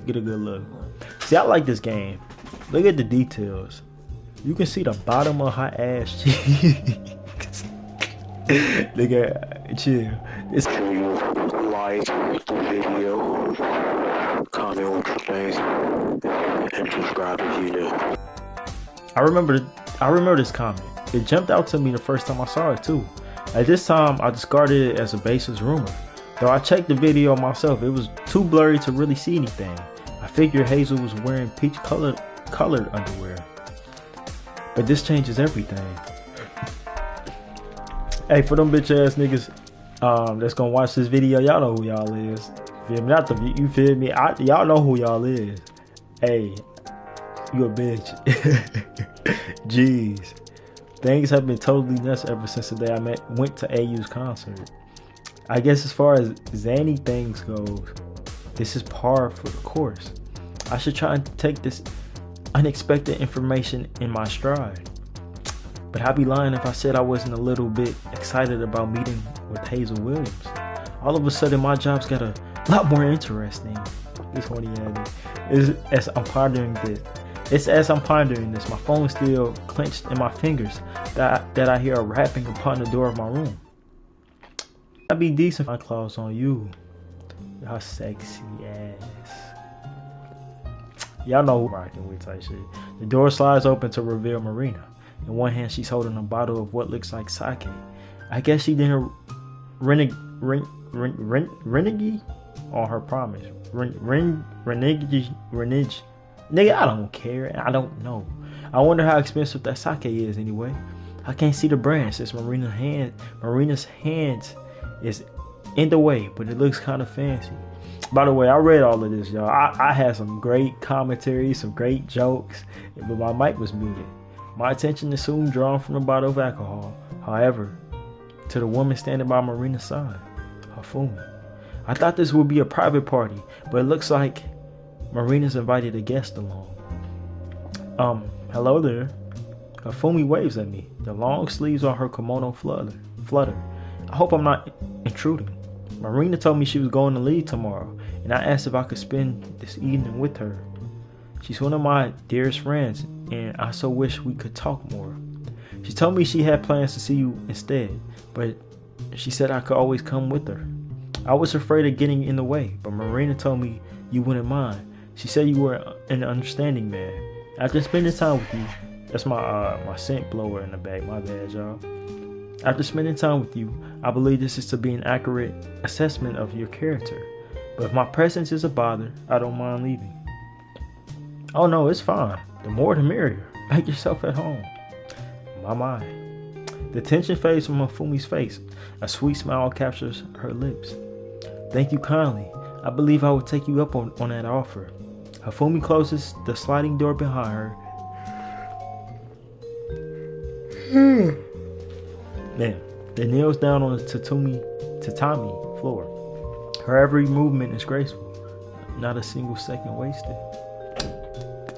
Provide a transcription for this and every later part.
get a good look. See, I like this game. Look at the details. You can see the bottom of her ass cheeks. Look at, chill. It's Sure you like the video, comment what you think, and subscribe if you new. I remember this comment. It jumped out to me the first time I saw it too. At this time, I discarded it as a baseless rumor. Though I checked the video myself, it was too blurry to really see anything. I figured Hazel was wearing peach colored underwear. But this changes everything. Hey, for them bitch ass niggas that's gonna watch this video, y'all know who y'all is. Feel me? Not the, you feel me? Y'all know who y'all is. Hey, you a bitch. Jeez. Things have been totally nuts ever since the day I went to AU's concert. I guess as far as zany things goes, this is par for the course. I should try and take this unexpected information in my stride. But I'd be lying if I said I wasn't a little bit excited about meeting with Hazel Williams. All of a sudden my job's got a lot more interesting. This horny ass is as I'm pondering this. It's as I'm pondering this, my phone still clenched in my fingers that I hear a rapping upon the door of my room. I'd be decent if my claws on you. Y'all sexy ass. Y'all know who I'm rocking with type shit. The door slides open to reveal Marina. In one hand, she's holding a bottle of what looks like sake. I guess she didn't renege on her promise. Renege. Nigga, I don't care. I don't know. I wonder how expensive that sake is anyway. I can't see the brand since Marina's hands is in the way, but it looks kind of fancy. By the way, I read all of this, y'all. I had some great commentary, some great jokes, but my mic was muted. My attention is soon drawn from the bottle of alcohol, however, to the woman standing by Marina's side, Hafumi. I thought this would be a private party, but it looks like Marina's invited a guest along. Hello there. Hafumi waves at me. The long sleeves on her kimono flutter. I hope I'm not intruding. Marina told me she was going to leave tomorrow, and I asked if I could spend this evening with her. She's one of my dearest friends, and I so wish we could talk more. She told me she had plans to see you instead, but she said I could always come with her. I was afraid of getting in the way, but Marina told me you wouldn't mind. She said you were an understanding man. After spending time with you, that's my scent blower in the back, my bad, y'all. After spending time with you, I believe this is to be an accurate assessment of your character. But if my presence is a bother, I don't mind leaving. Oh no, it's fine. The more the merrier. Make yourself at home. My. The tension fades from Hafumi's face. A sweet smile captures her lips. Thank you kindly. I believe I will take you up on that offer. Hafumi closes the sliding door behind her. Then kneels down on the tatami floor. Her every movement is graceful. Not a single second wasted.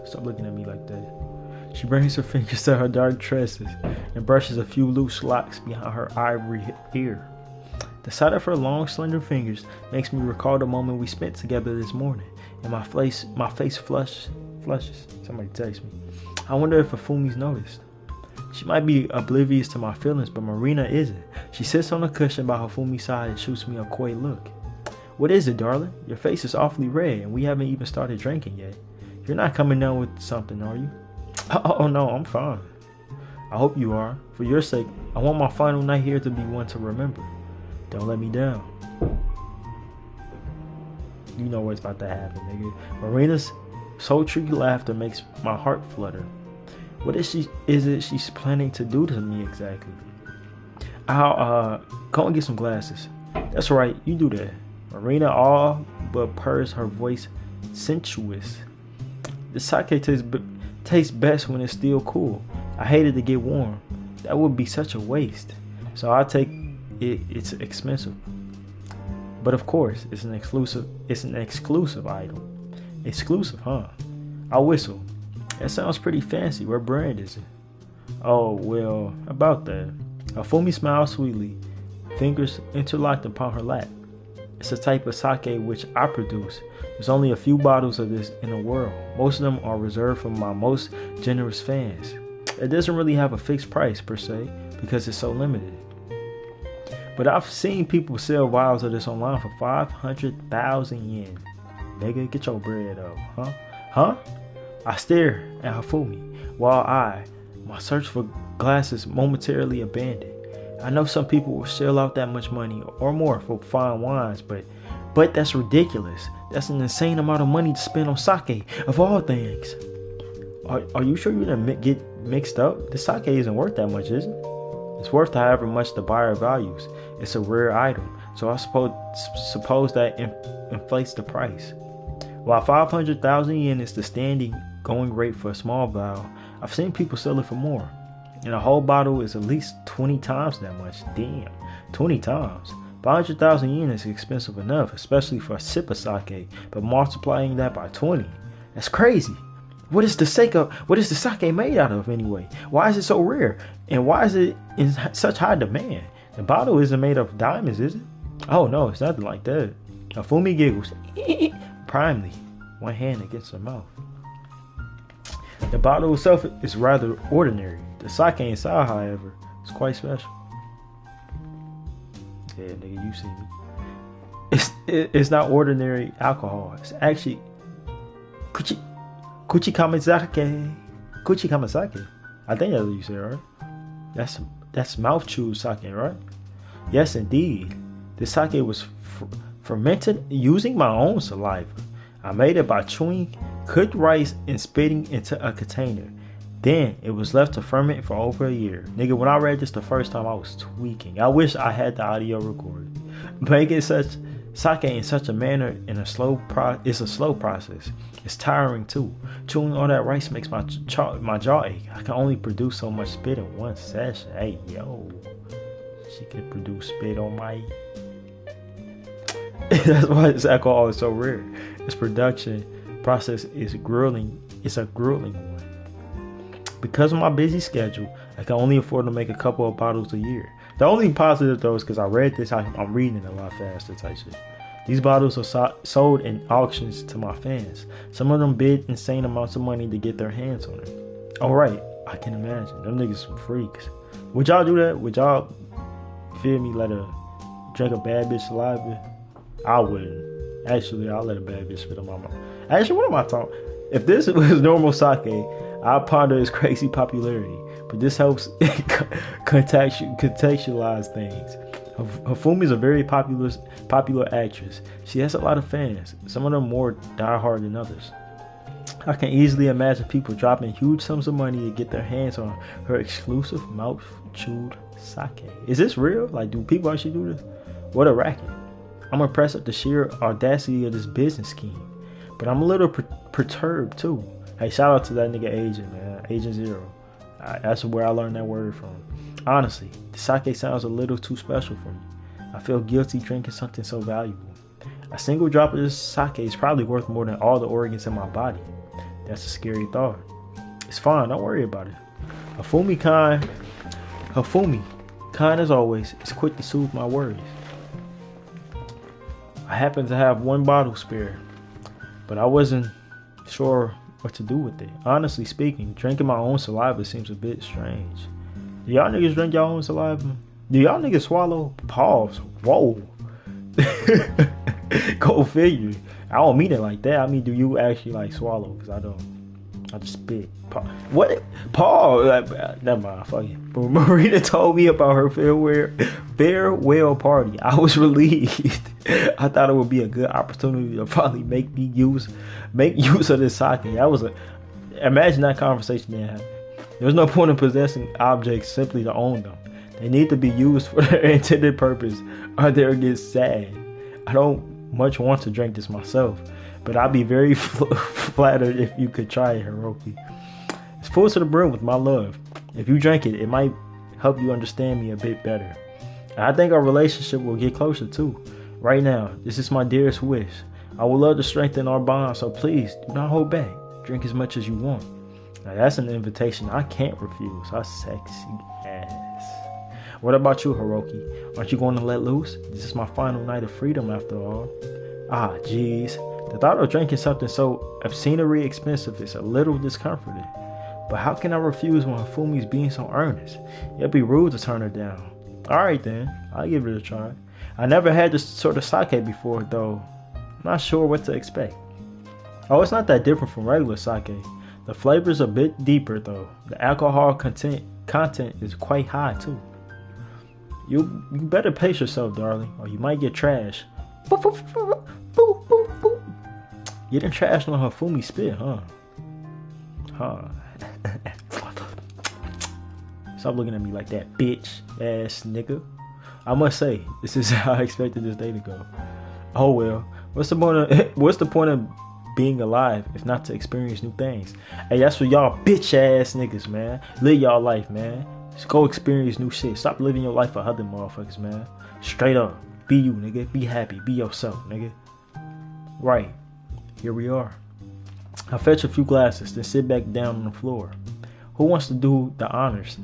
Stop looking at me like that. She brings her fingers to her dark tresses and brushes a few loose locks behind her ivory ear. The sight of her long, slender fingers makes me recall the moment we spent together this morning, and my face flushes. Somebody text me. I wonder if Hafumi's noticed. She might be oblivious to my feelings, but Marina isn't. She sits on a cushion by Hafumi's side and shoots me a coy look. What is it, darling? Your face is awfully red, and we haven't even started drinking yet. You're not coming down with something, are you? Oh no, I'm fine. I hope you are. For your sake, I want my final night here to be one to remember. Don't let me down. You know what's about to happen, nigga. Marina's sultry laughter makes my heart flutter. What is it she's planning to do to me exactly? I'll go and get some glasses. That's right, you do that. Marina all but purrs, her voice sensuous. The sake tastes best when it's still cool. I hate it to get warm. That would be such a waste. So I'll take it. It's expensive, but of course it's an exclusive item. Exclusive, huh? I'll whistle. That sounds pretty fancy. What brand is it? Oh well, about that. Hafumi smiles sweetly, fingers interlocked upon her lap. It's a type of sake which I produce. There's only a few bottles of this in the world. Most of them are reserved for my most generous fans. It doesn't really have a fixed price per se because it's so limited. But I've seen people sell vials of this online for 500,000 yen. Nigga, get your bread up, huh? Huh? I stare at Hifumi while my search for glasses momentarily abandoned. I know some people will shell out that much money or more for fine wines, but that's ridiculous. That's an insane amount of money to spend on sake, of all things. Are you sure you didn't get mixed up? The sake isn't worth that much, is it? It's worth however much the buyer values. It's a rare item, so I suppose that inflates the price. While 500,000 yen is the standing going rate for a small vial, I've seen people sell it for more. And a whole bottle is at least 20 times that much. Damn, 20 times. 500,000 yen is expensive enough, especially for a sip of sake, but multiplying that by 20, that's crazy. What is the sake made out of anyway? Why is it so rare? And why is it in such high demand? The bottle isn't made of diamonds, is it? Oh no, it's nothing like that. Hifumi giggles primely, one hand against her mouth. The bottle itself is rather ordinary. The sake inside, however, is quite special. Yeah, nigga, you see me. It's not ordinary alcohol. It's actually Kuchi Kamazake. I think that's what you said, right? That's mouth chewed sake, right? Yes, indeed. This sake was fermented using my own saliva. I made it by chewing cooked rice and spitting into a container. Then it was left to ferment for over a year. Nigga, when I read this the first time, I was tweaking. I wish I had the audio recorded. Making such sake in such a manner it's a slow process. It's tiring too. Chewing all that rice makes my jaw ache. I can only produce so much spit in one session. Hey yo, she can produce spit on my. That's why this alcohol is so rare. Its production process is grueling. It's a grueling one. Because of my busy schedule, I can only afford to make a couple of bottles a year. The only positive though is because I read this, I'm reading it a lot faster type shit. These bottles are sold in auctions to my fans. Some of them bid insane amounts of money to get their hands on it. Alright, I can imagine. Them niggas some freaks. Would y'all do that? Would y'all, feel me, drink a bad bitch saliva? I wouldn't. Actually, I'll let a bad bitch spit on my mouth. Actually, what am I talking? If this was normal sake, I'd ponder its crazy popularity. But this helps contextualize things. Hifumi is a very popular actress. She has a lot of fans. Some of them more diehard than others. I can easily imagine people dropping huge sums of money to get their hands on her exclusive mouth-chewed sake. Is this real? Do people actually do this? What a racket. I'm impressed at the sheer audacity of this business scheme. But I'm a little perturbed too. Hey, shout out to that nigga Agent, man. Agent Zero. That's where I learned that word from. Honestly, the sake sounds a little too special for me. I feel guilty drinking something so valuable. A single drop of this sake is probably worth more than all the organs in my body. That's a scary thought. It's fine, don't worry about it. Hifumi, kind as always, is quick to soothe my worries. I happen to have one bottle spare, but I wasn't sure what to do with it. Honestly speaking, drinking my own saliva seems a bit strange. Do y'all niggas drink your own saliva? Do y'all niggas swallow? Pause. Whoa. Go figure. I don't mean it like that. I mean, do you actually swallow? Because I don't. I just spit. What? Paul. Never mind. Fuck it. But Marina told me about her farewell party. I was relieved. I thought it would be a good opportunity to probably make use of this sake. Imagine that conversation they had. There's no point in possessing objects simply to own them. They need to be used for their intended purpose, or they'll get sad. I don't much want to drink this myself, but I'd be very flattered if you could try it, Hiroki. It's full to the brim with my love. If you drink it, it might help you understand me a bit better. And I think our relationship will get closer too. Right now, this is my dearest wish. I would love to strengthen our bond, so please do not hold back. Drink as much as you want. Now that's an invitation I can't refuse. How sexy ass. What about you, Hiroki? Aren't you going to let loose? This is my final night of freedom after all. Ah, jeez. The thought of drinking something so obscenely expensive is a little discomforting. But how can I refuse when Fumi's being so earnest? It'd be rude to turn her down. Alright then, I'll give it a try. I never had this sort of sake before, though. I'm not sure what to expect. Oh, it's not that different from regular sake. The flavor's a bit deeper, though. The alcohol content is quite high, too. You better pace yourself, darling, or you might get trashed. You didn't trash on her Fumi spit, huh? Stop looking at me like that, bitch ass nigga. I must say, this is how I expected this day to go. Oh well, what's the point of being alive if not to experience new things? Hey, that's for y'all bitch ass niggas, man. Live y'all life, man. Just go experience new shit. Stop living your life for other motherfuckers, man. Straight up, be you, nigga. Be happy, be yourself, nigga. Right, here we are. I fetch a few glasses, then sit back down on the floor. Who wants to do the honors?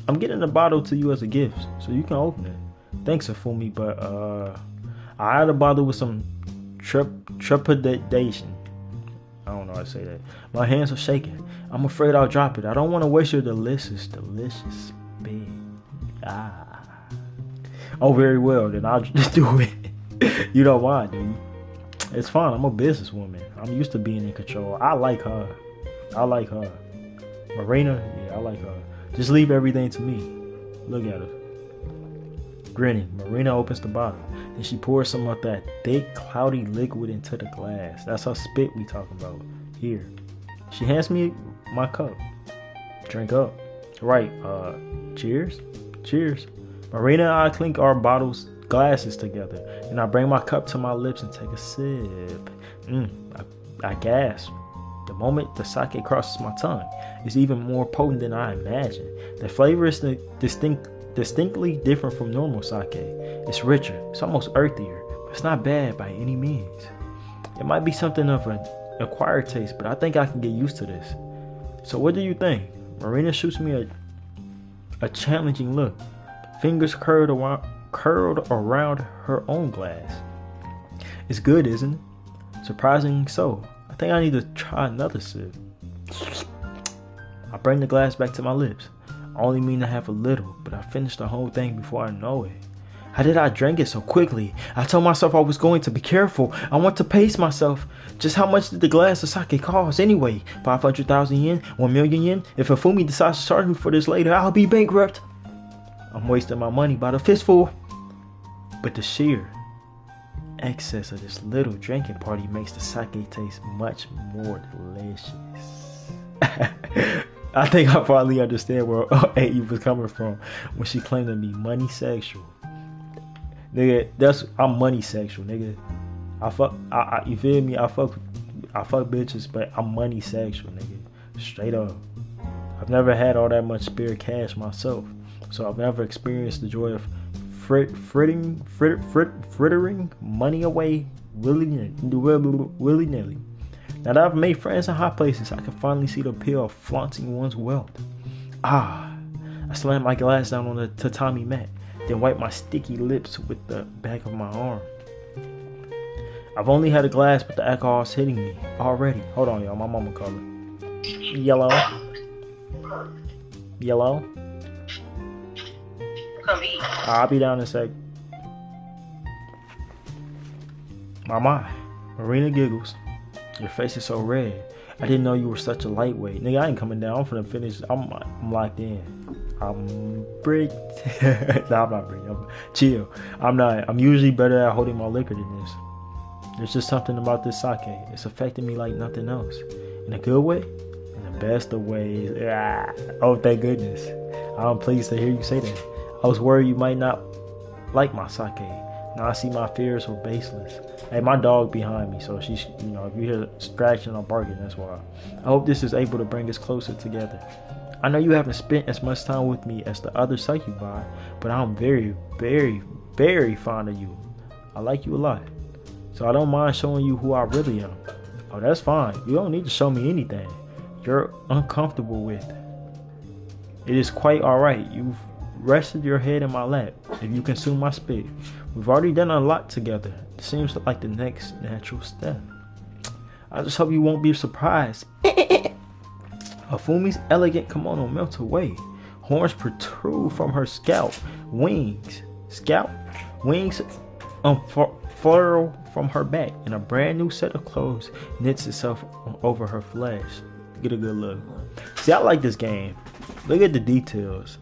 I'm getting the bottle to you as a gift, so you can open it. Thanks, Afumi, but I had a bottle with some trepidation. I don't know how to say that. My hands are shaking. I'm afraid I'll drop it. I don't want to waste your delicious spit. Oh, very well, then I'll just do it. You don't mind, do you? It's fine. I'm a businesswoman. I'm used to being in control. I like her. Marina, yeah, I like her. Just leave everything to me. Look at her. Grinning, Marina opens the bottle. Then she pours some of that thick, cloudy liquid into the glass. That's her spit we talking about. Here. She hands me my cup. Drink up. Right, cheers? Cheers. Marina and I clink our glasses together, and I bring my cup to my lips and take a sip. I gasp. The moment the sake crosses my tongue, it's even more potent than I imagined. The flavor is distinctly different from normal sake. It's richer, it's almost earthier, but it's not bad by any means. It might be something of an acquired taste, but I think I can get used to this. So what do you think? Marina shoots me a challenging look, fingers curled around her own glass. It's good, isn't it? Surprisingly so. I think I need to try another sip. I bring the glass back to my lips. I only mean to have a little, but I finish the whole thing before I know it. How did I drink it so quickly? I told myself I was going to be careful. I want to pace myself. Just how much did the glass of sake cost anyway? 500,000 yen? 1 million yen? If Afumi decides to charge me for this later, I'll be bankrupt. I'm wasting my money by the fistful. But the sheer excess of this little drinking party makes the sake taste much more delicious. I think I finally understand where A was coming from when she claimed to be money sexual. Nigga, I'm money sexual, nigga. You feel me? I fuck bitches, but I'm money sexual, nigga. Straight up. I've never had all that much spare cash myself, so I've never experienced the joy of frittering money away willy-nilly. Now that I've made friends in high places, I can finally see the appeal of flaunting one's wealth. I slammed my glass down on the tatami mat, then wiped my sticky lips with the back of my arm. I've only had a glass, but the alcohol's hitting me already. Hold on, y'all. My mama calling. Yellow. Come eat. I'll be down in a sec. Mama, Marina giggles. Your face is so red. I didn't know you were such a lightweight. Nigga, I ain't coming down. I'm finna finish. I'm locked in. I'm bricked. Nah, I'm not bricked. Chill. I'm not. I'm usually better at holding my liquor than this. There's just something about this sake. It's affecting me like nothing else. In a good way? In the best of ways. Oh, thank goodness. I'm pleased to hear you say that. I was worried you might not like my sake. Now I see my fears were baseless. Hey, my dog behind me, so she's, if you hear scratching or barking, that's why. I hope this is able to bring us closer together. I know you haven't spent as much time with me as the other succubi, but I'm very, very, very fond of you. I like you a lot, so I don't mind showing you who I really am. Oh, that's fine. You don't need to show me anything you're uncomfortable with. It is quite alright. You've rested your head in my lap if you consume my spit. We've already done a lot together. It seems like the next natural step. I just hope you won't be surprised. Hafumi's elegant kimono melts away. Horns protrude from her scalp. Wings unfurl from her back, and a brand new set of clothes knits itself over her flesh. Get a good look. See, I like this game. Look at the details.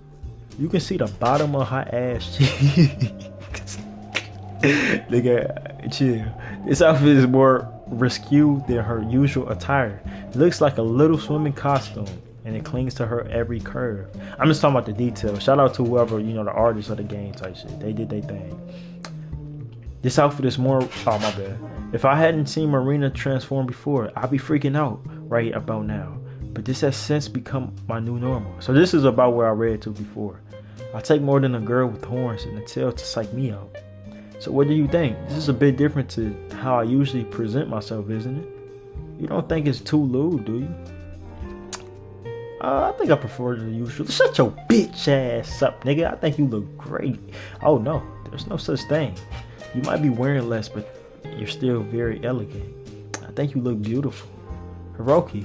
You can see the bottom of her ass cheeks. Look at chill. This outfit is more risque than her usual attire. It looks like a little swimming costume, and it clings to her every curve. I'm just talking about the details. Shout out to whoever, the artists of the game type shit. They did their thing. This outfit is more... Oh, my bad. If I hadn't seen Marina transform before, I'd be freaking out right about now. But this has since become my new normal. So this is about where I read to before. I take more than a girl with horns and a tail to psych me out. So what do you think? This is a bit different to how I usually present myself, isn't it? You don't think it's too lewd, do you? I think I prefer the usual. Shut your bitch ass up, nigga. I think you look great. Oh no, there's no such thing. You might be wearing less, but you're still very elegant. I think you look beautiful. Hiroki,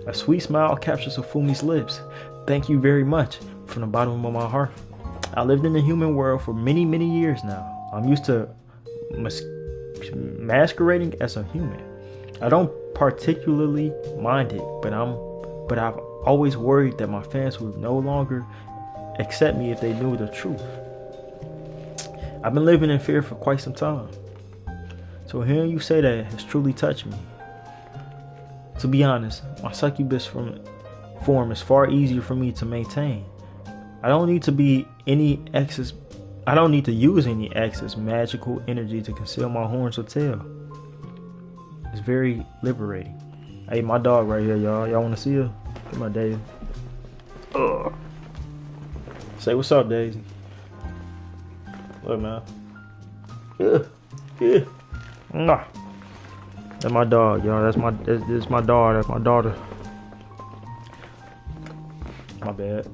a sweet smile captures Hafumi's lips. Thank you very much from the bottom of my heart. I lived in the human world for many, many years now. I'm used to masquerading as a human. I don't particularly mind it, but I've always worried that my fans would no longer accept me if they knew the truth. I've been living in fear for quite some time. So hearing you say that has truly touched me. To be honest, my succubus form is far easier for me to maintain. I don't need to use any excess magical energy to conceal my horns or tail. It's very liberating. Hey, my dog right here, y'all. Y'all want to see her? Come on, Daisy. Ugh. Say what's up, Daisy. Look, man. Yeah. Nah. That's my dog, y'all. That's my dog. That's my daughter. My bad.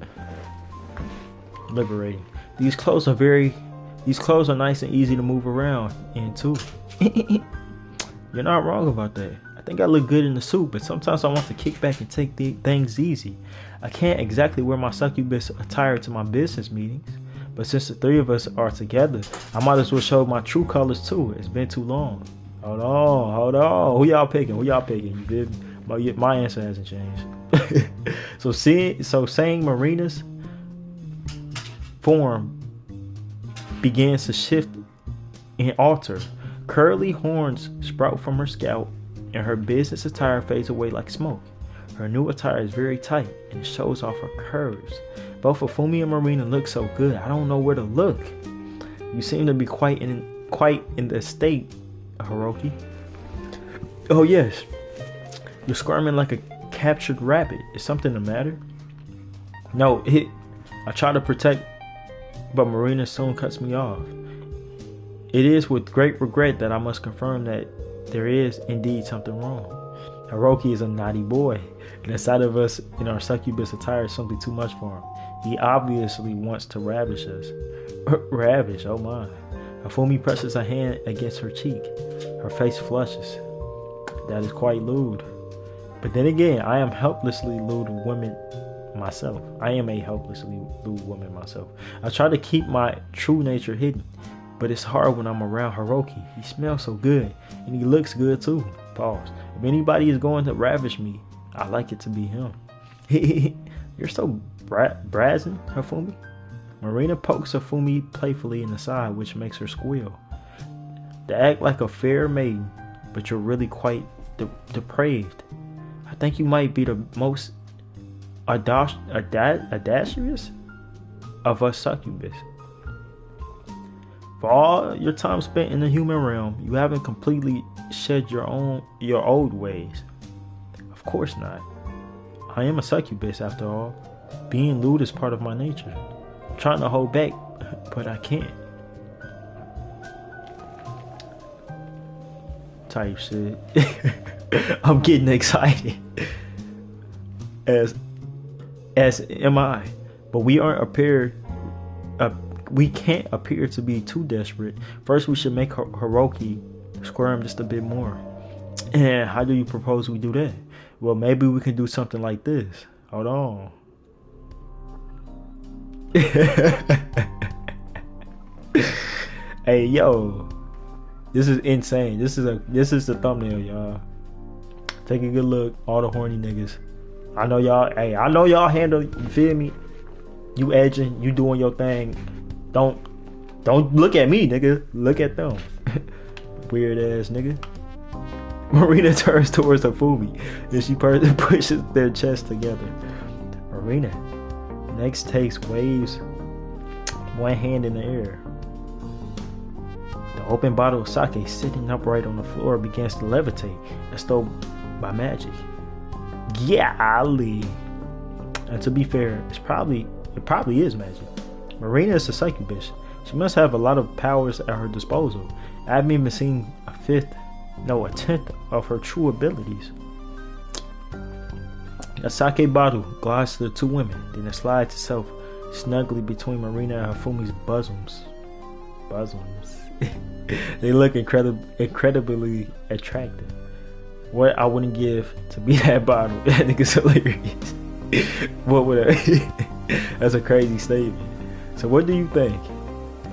Liberating. These clothes are nice and easy to move around in too. You're not wrong about that. I think I look good in the suit, but sometimes I want to kick back and take things easy. I can't exactly wear my succubus attire to my business meetings, but since the three of us are together, I might as well show my true colors too. It's been too long. Hold on. Who y'all picking? You did? My answer hasn't changed. So saying Marina's form begins to shift and alter. Curly horns sprout from her scalp, and her business attire fades away like smoke. Her new attire is very tight, and it shows off her curves. Both Hafumi and Marina look so good, I don't know where to look. You seem to be quite in the state, Hiroki. Oh yes, you're squirming like a captured rabbit. Is something the matter? No, I try to protect, but Marina soon cuts me off. It is with great regret that I must confirm that there is indeed something wrong. Hiroki is a naughty boy, and the sight of us in our succubus attire is simply too much for him. He obviously wants to ravish us. Ravish, oh my. Hafumi presses a hand against her cheek. Her face flushes. That is quite lewd. But then again, I am a helplessly lewd woman myself. I try to keep my true nature hidden, but it's hard when I'm around Hiroki. He smells so good, and he looks good too. Pause. If anybody is going to ravish me, I like it to be him. You're so brazen, Hafumi. Marina pokes Hafumi playfully in the side, which makes her squeal. To act like a fair maiden, but you're really quite depraved. I think you might be the most audacious of us succubus. For all your time spent in the human realm, you haven't completely shed your old ways. Of course not. I am a succubus after all. Being lewd is part of my nature. I'm trying to hold back, but I can't. Type shit. I'm getting excited. As am I. But we aren't we can't appear to be too desperate. First, we should make Hiroki squirm just a bit more. And how do you propose we do that? Well, maybe we can do something like this. Hold on. Hey, yo, this is insane. This is the thumbnail, y'all. Take a good look, all the horny niggas. I know y'all. Hey, I know y'all handle. You feel me? You edging, you doing your thing. Don't look at me, nigga. Look at them. Weird ass nigga. Marina turns towards Hifumi. Then she pushes their chests together. Marina next takes waves, one hand in the air. The open bottle of sake sitting upright on the floor begins to levitate as though by magic. Golly. And to be fair, it probably is magic. Marina is a succubus. She must have a lot of powers at her disposal. I haven't even seen a tenth of her true abilities. A sake bottle glides to the two women, then it slides itself snugly between Marina and Hifumi's bosoms. They look incredibly attractive. What I wouldn't give to be that bottle. That nigga's hilarious. What would I? That's a crazy statement. So what do you think?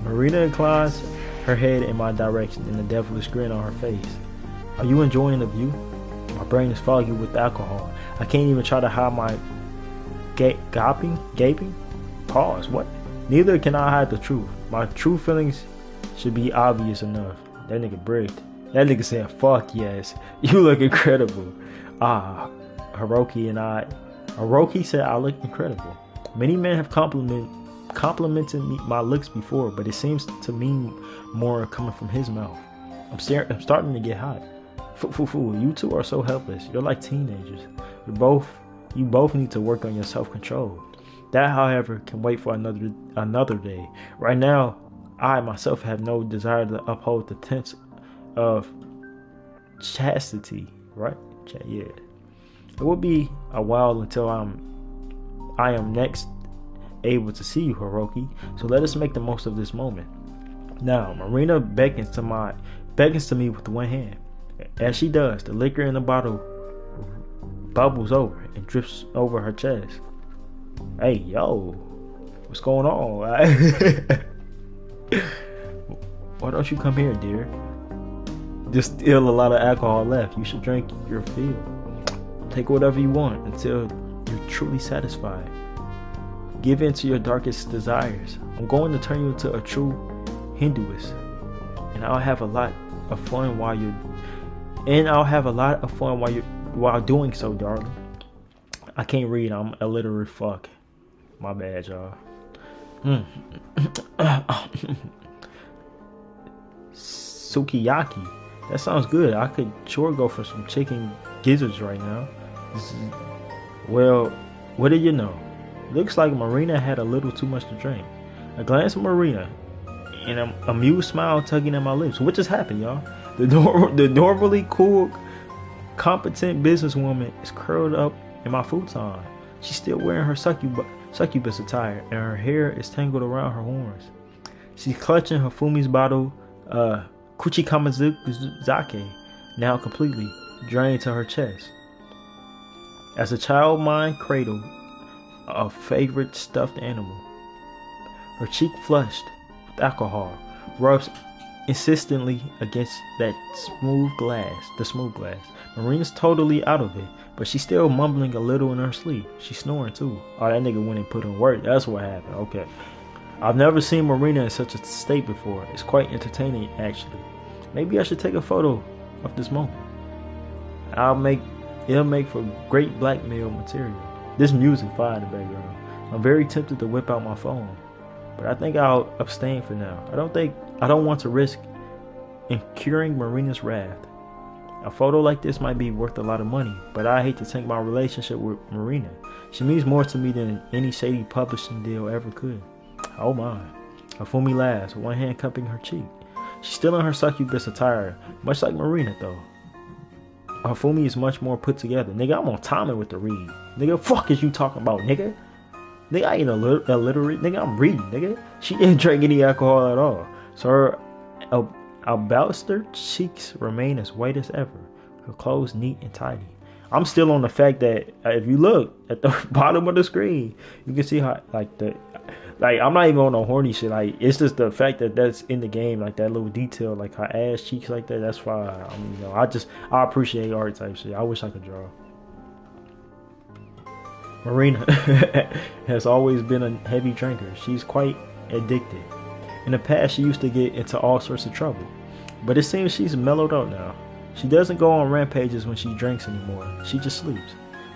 Marina inclines her head in my direction and a devilish grin on her face. Are you enjoying the view? My brain is foggy with alcohol. I can't even try to hide my gaping. Pause. What? Neither can I hide the truth. My true feelings should be obvious enough. That nigga bricked. That nigga said, "Fuck yes, you look incredible." Hiroki said I look incredible. Many men have complimented me my looks before, but it seems to mean more coming from his mouth. I'm starting to get hot. You two are so helpless. You're like teenagers. You both need to work on your self-control. That, however, can wait for another day. Right now, I myself have no desire to uphold the tenets of chastity. Right? Yeah. It will be a while until I am next able to see you, Hiroki. So let us make the most of this moment. Now, Marina beckons to me with one hand. As she does, the liquor in the bottle bubbles over and drips over her chest. Hey, yo, what's going on? Why don't you come here, dear? There's still a lot of alcohol left. You should drink your fill. Take whatever you want until you're truly satisfied. Give in to your darkest desires. I'm going to turn you into a true Hinduist, and I'll have a lot of fun while doing so, darling. I can't read. I'm illiterate. Fuck. My bad, y'all. Sukiyaki. That sounds good. I could sure go for some chicken gizzards right now. Well, what do you know? Looks like Marina had a little too much to drink. I glance at Marina, and an amused smile tugging at my lips. What just happened, y'all? The normally cool, competent businesswoman is curled up in my futon. She's still wearing her succubus attire, and her hair is tangled around her horns. She's clutching Hifumi's bottle, Kuchikamazake, now completely drained to her chest. As a child mind cradled a favorite stuffed animal, her cheek flushed with alcohol rubs insistently against the smooth glass. Marina's totally out of it, but she's still mumbling a little in her sleep. She's snoring too. Oh, that nigga went and put in work. That's what happened. Okay. I've never seen Marina in such a state before. It's quite entertaining, actually. Maybe I should take a photo of this moment. It'll make for great blackmail material. This music fire in the background. I'm very tempted to whip out my phone, but I think I'll abstain for now. I don't want to risk incurring Marina's wrath. A photo like this might be worth a lot of money, but I hate to tank my relationship with Marina. She means more to me than any shady publishing deal ever could. Oh my. Hifumi laughs, one hand cupping her cheek. She's still in her succubus attire, much like Marina though. Hifumi is much more put together. Nigga, I'm on timing with the read. Nigga, fuck is you talking about, nigga? Nigga, I ain't illiterate. Nigga, I'm reading, nigga. She didn't drink any alcohol at all. So her alabaster cheeks remain as white as ever. Her clothes neat and tidy. I'm still on the fact that if you look at the bottom of the screen, you can see how like I'm not even on no horny shit. Like it's just the fact that that's in the game, like that little detail, like her ass cheeks like that. That's fine. I appreciate art type shit. I wish I could draw. Marina has always been a heavy drinker. She's quite addicted. In the past, she used to get into all sorts of trouble, but it seems she's mellowed out now. She doesn't go on rampages when she drinks anymore. She just sleeps.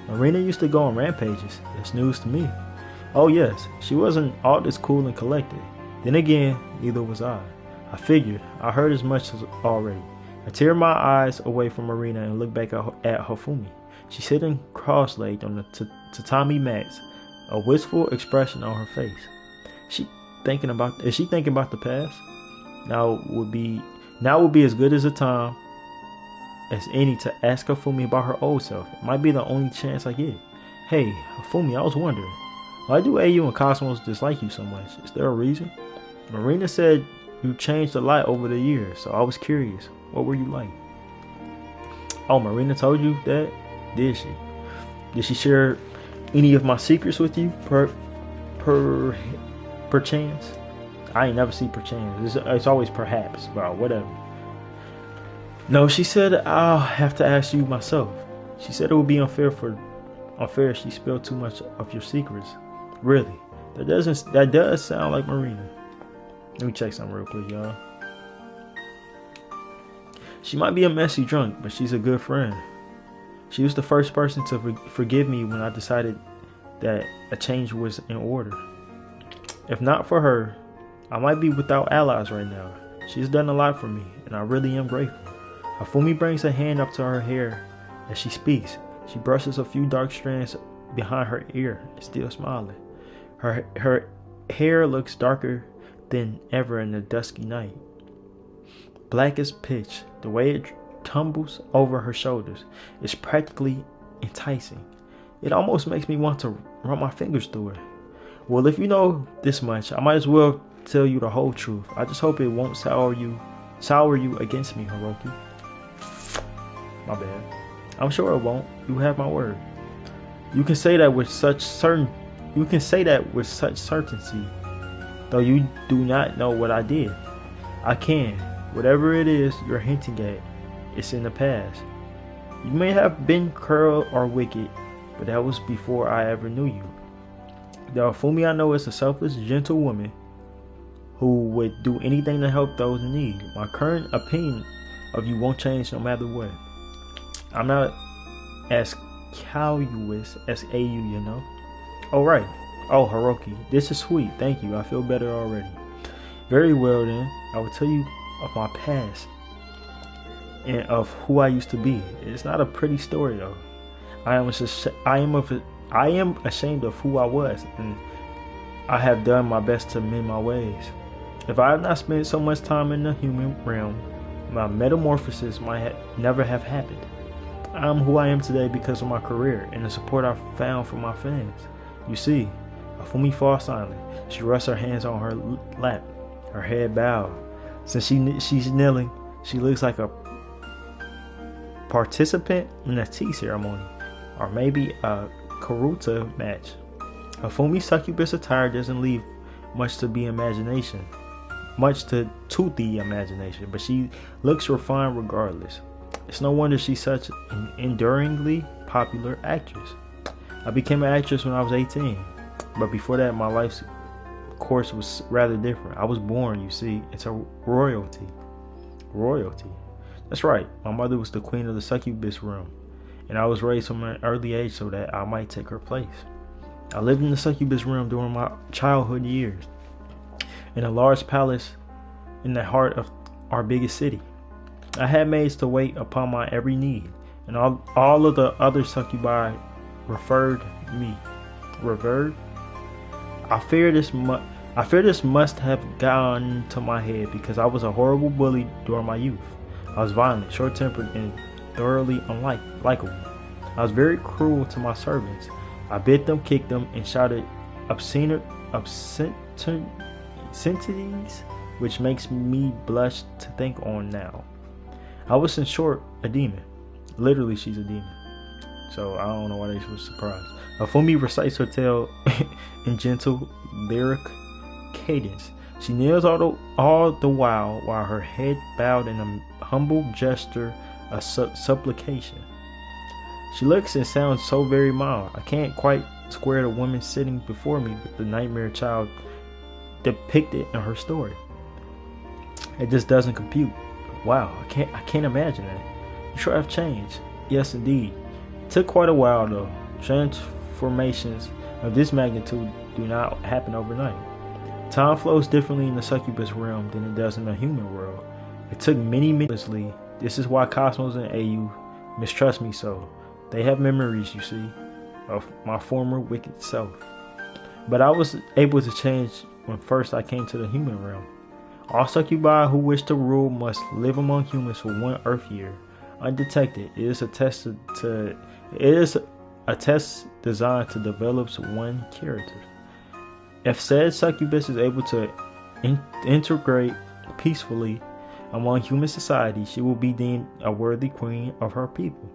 Marina used to go on rampages. It's news to me. Oh yes, she wasn't all this cool and collected. Then again, neither was I. I figured. I heard as much as already. I tear my eyes away from Marina and look back at Hifumi. She's sitting cross-legged on the tatami mats, a wistful expression on her face. Is she thinking about the past? Now would be as good as a time as any to ask Hifumi about her old self. It might be the only chance I get. Hey, Hifumi, I was wondering, why do AU and Cosmos dislike you so much? Is there a reason? Marina said you changed a lot over the years, so I was curious. What were you like? Oh, Marina told you that? Did she? Did she share any of my secrets with you? Perchance? I ain't never see perchance. It's always perhaps, but whatever. No, she said I'll have to ask you myself. She said it would be unfair if she spilled too much of your secrets. Really? That does sound like Marina. Let me check something real quick, y'all. She might be a messy drunk, but she's a good friend. She was the first person to forgive me when I decided that a change was in order. If not for her, I might be without allies right now. She's done a lot for me, and I really am grateful. Hifumi brings a hand up to her hair as she speaks. She brushes a few dark strands behind her ear, still smiling. Her hair looks darker than ever in the dusky night. Black as pitch, the way it tumbles over her shoulders is practically enticing. It almost makes me want to run my fingers through it. Well, if you know this much, I might as well tell you the whole truth. I just hope it won't sour you against me, Hiroki. My bad. I'm sure it won't. You have my word. You can say that with such certainty, though you do not know what I did. I can. Whatever it is you're hinting at, it's in the past. You may have been cruel or wicked, but that was before I ever knew you. The Hifumi I know is a selfless, gentle woman who would do anything to help those in need. My current opinion of you won't change no matter what. I'm not as callous as AU, you know. Oh, right. Oh, Hiroki, this is sweet. Thank you. I feel better already. Very well, then. I will tell you of my past and of who I used to be. It's not a pretty story, though. I am ashamed of who I was, and I have done my best to mend my ways. If I had not spent so much time in the human realm, my metamorphosis might never have happened. I am who I am today because of my career and the support I found from my fans. You see, Hifumi falls silent. She rests her hands on her lap, her head bowed. Since she's kneeling, she looks like a participant in a tea ceremony, or maybe a karuta match. Hifumi's succubus attire doesn't leave much to the imagination, but she looks refined regardless. It's no wonder she's such an enduringly popular actress. I became an actress when I was 18, but before that my life's course was rather different. I was born, you see, into royalty. That's right, my mother was the queen of the succubus realm, and I was raised from an early age so that I might take her place. I lived in the succubus realm during my childhood years, in a large palace in the heart of our biggest city. I had maids to wait upon my every need, and all of the other succubi revered me. I fear this must have gone to my head because I was a horrible bully during my youth. I was violent, short-tempered, and thoroughly unlikable. I was very cruel to my servants. I bit them, kicked them, and shouted obscenities, which makes me blush to think on now. I was in short a demon. Literally, she's a demon. So I don't know why they was surprised. Afumi recites her tale in gentle lyric cadence. She kneels all the while her head bowed in a humble gesture of supplication. She looks and sounds so very mild. I can't quite square the woman sitting before me with the nightmare child depicted in her story. It just doesn't compute. Wow, I can't imagine that. You sure have changed. Yes, indeed. It took quite a while though. Transformations of this magnitude do not happen overnight. Time flows differently in the succubus realm than it does in the human world. It took many minutes. This is why Cosmos and AU mistrust me so. They have memories, you see, of my former wicked self. But I was able to change when first I came to the human realm. All succubi who wish to rule must live among humans for 1 Earth year, undetected. It is a test designed to develop one character. If said succubus is able to integrate peacefully among human society, she will be deemed a worthy queen of her people.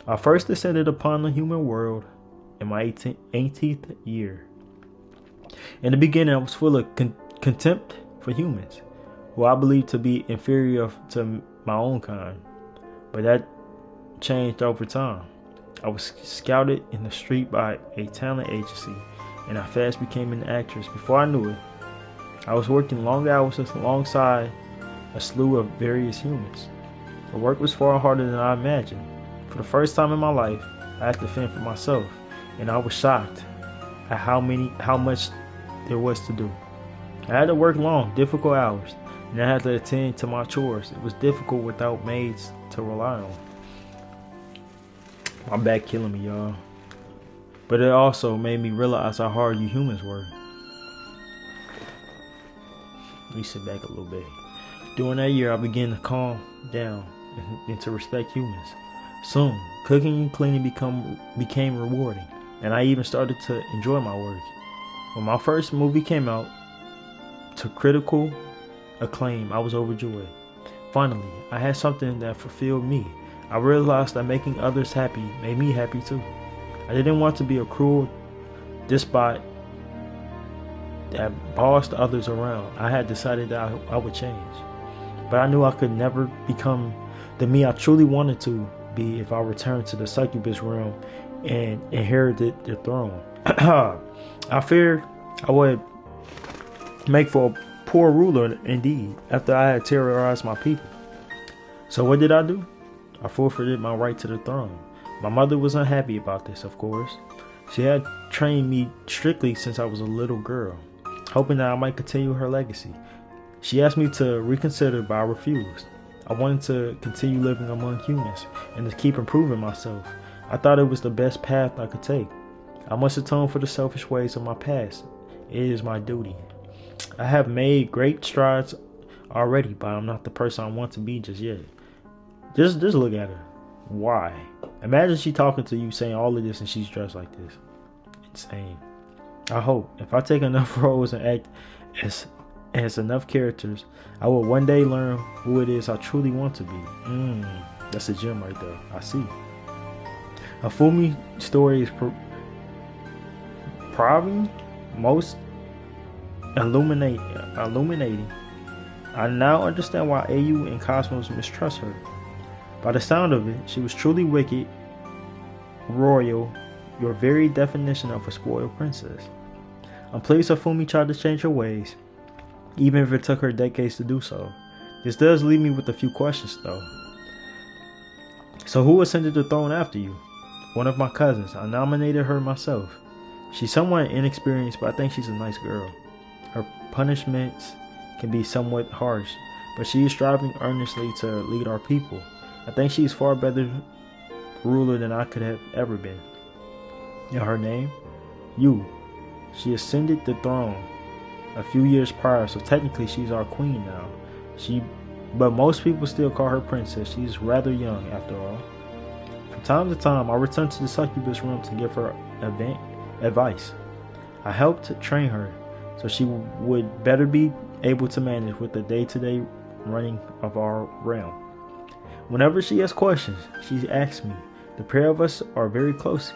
I first descended upon the human world in my 18th year. In the beginning, I was full of contempt for humans, who I believed to be inferior to my own kind. But that changed over time. I was scouted in the street by a talent agency, and I fast became an actress. Before I knew it, I was working long hours alongside a slew of various humans. The work was far harder than I imagined. For the first time in my life, I had to fend for myself, and I was shocked at how much there was to do. I had to work long, difficult hours, and I had to attend to my chores. It was difficult without maids to rely on. My back killing me, y'all. But it also made me realize how hard you humans were. Let me sit back a little bit. During that year, I began to calm down and to respect humans. Soon, cooking and cleaning became rewarding, and I even started to enjoy my work. When my first movie came out to critical acclaim, I was overjoyed. Finally, I had something that fulfilled me. I realized that making others happy made me happy too. I didn't want to be a cruel despot that bossed others around. I had decided that I would change. But I knew I could never become the me I truly wanted to be if I returned to the succubus realm and inherited the throne. I feared I would make for a poor ruler indeed after I had terrorized my people. So what did I do? I forfeited my right to the throne. My mother was unhappy about this, of course. She had trained me strictly since I was a little girl, hoping that I might continue her legacy. She asked me to reconsider, but I refused. I wanted to continue living among humans and to keep improving myself. I thought it was the best path I could take. I must atone for the selfish ways of my past. It is my duty. I have made great strides already, but I'm not the person I want to be just yet. Just look at her. Why? Imagine she talking to you saying all of this and she's dressed like this. Insane. I hope if I take enough roles and act as enough characters, I will one day learn who it is I truly want to be. That's a gem right there. I see. A Fumi story is probably most illuminating. I now understand why AU and Cosmos mistrust her. By the sound of it, she was truly wicked, royal, your very definition of a spoiled princess. I'm pleased Fumi tried to change her ways, even if it took her decades to do so. This does leave me with a few questions though. So who ascended the throne after you? One of my cousins. I nominated her myself. She's somewhat inexperienced, but I think she's a nice girl. Her punishments can be somewhat harsh, but she is striving earnestly to lead our people. I think she's far better ruler than I could have ever been. And her name? Yu. She ascended the throne a few years prior, so technically she's our queen now. But most people still call her princess. She's rather young after all. From time to time, I return to the succubus room to give her advice. I helped to train her so she would better be able to manage with the day-to-day running of our realm. Whenever she has questions, she asks me. The pair of us are very close.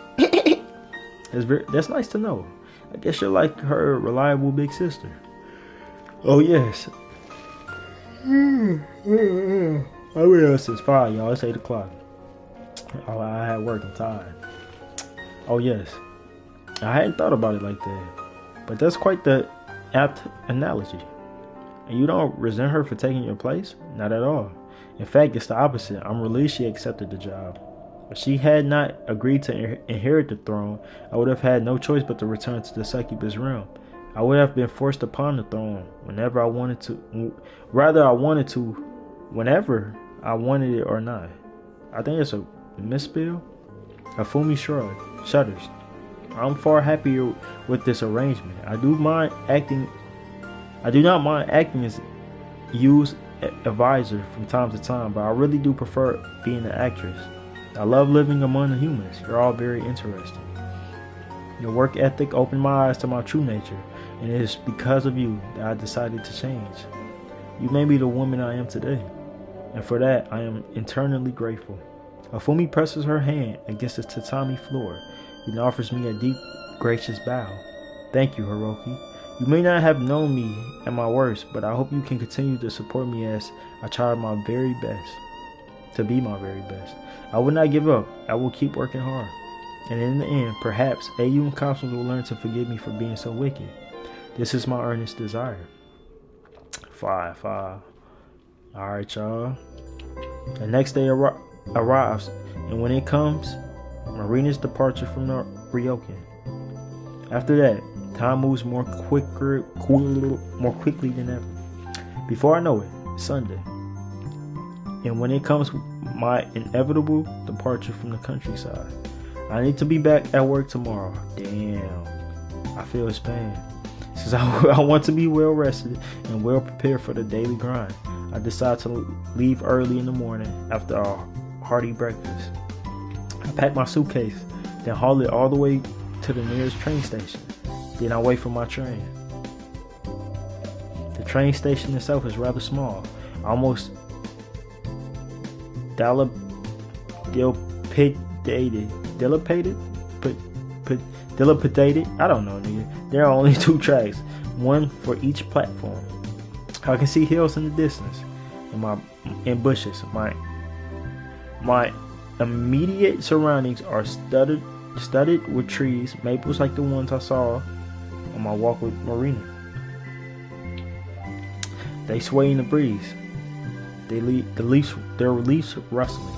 That's nice to know. I guess you're like her reliable big sister. Oh yes. I've been up since 5, y'all. It's 8 o'clock. Oh, I had work. I'm tired. Oh yes. I hadn't thought about it like that. But that's quite the apt analogy. And you don't resent her for taking your place? Not at all. In fact, it's the opposite. I'm relieved she accepted the job. If she had not agreed to inherit the throne, I would have had no choice but to return to the Succubus realm. I would have been forced upon the throne whenever I wanted to. Rather, I wanted to, whenever I wanted it or not. I think it's a misspell. Afumi shudders. I'm far happier with this arrangement. I do not mind acting as Yu's advisor from time to time, but I really do prefer being an actress. I love living among the humans. You're all very interesting. Your work ethic opened my eyes to my true nature, and it is because of you that I decided to change. You made me the woman I am today, and for that I am eternally grateful. Afumi presses her hand against the tatami floor and offers me a deep, gracious bow. Thank you, Hiroki. You may not have known me at my worst, but I hope you can continue to support me as I try my very best to be my very best. I will not give up. I will keep working hard. And in the end, perhaps AU and Cosmos will learn to forgive me for being so wicked. This is my earnest desire. 5. Alright, y'all. The next day arrives, and when it comes, Marina's departure from the Ryokan. After that, time moves more quickly than ever. Before I know it, it's Sunday. And when it comes, my inevitable departure from the countryside. I need to be back at work tomorrow. Damn, I feel his pain. Since I want to be well rested and well prepared for the daily grind, I decide to leave early in the morning after a hearty breakfast. I pack my suitcase, then haul it all the way to the nearest train station. Then I wait for my train. The train station itself is rather small, almost dilapidated. I don't know, nigga. There are only 2 tracks, one for each platform. I can see hills in the distance, and bushes. My immediate surroundings are studded with trees, maples like the ones I saw on my walk with Marina. They sway in the breeze. Their leaves rustling.